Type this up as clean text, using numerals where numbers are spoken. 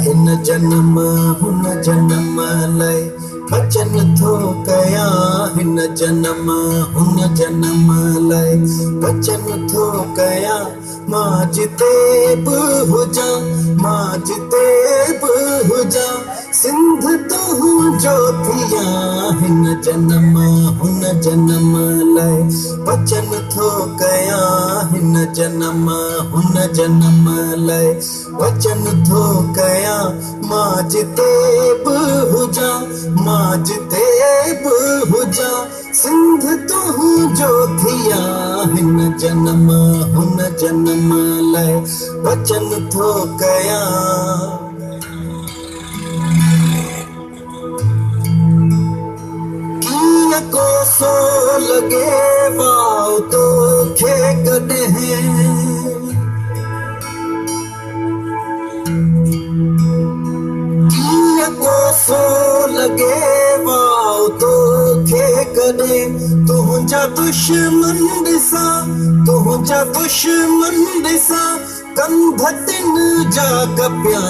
हिन जन्म हुन जन्म लाइ बचन थो कया। हिन जन्म हुन जन्म लाइ बचन थो कया। मां जिते बि हुजां, मां जिते बि हुजां, सिंध तुंहिंजो थियां। हिन जन्म हुन जन्म लाइ बचन थो कया। हिन जन्म हुन जन्म लाइ बचन थो कया। मां जिते बि हुजां, मां जिते बि हुजां, सिंध तुंहिंजो थियां। हिन जन्म हुन जन्म लाइ बचन थो कया। कीअं कोसो लॻे वाओ तोखे कॾहिं, कीअं कोसो लॻे वाओ तोखे कॾहिं। तुंहिंजा दुश्मन ॾिसां, तुंहिंजा दुश्मन ॾिसां, कंध तिन जा कपिया।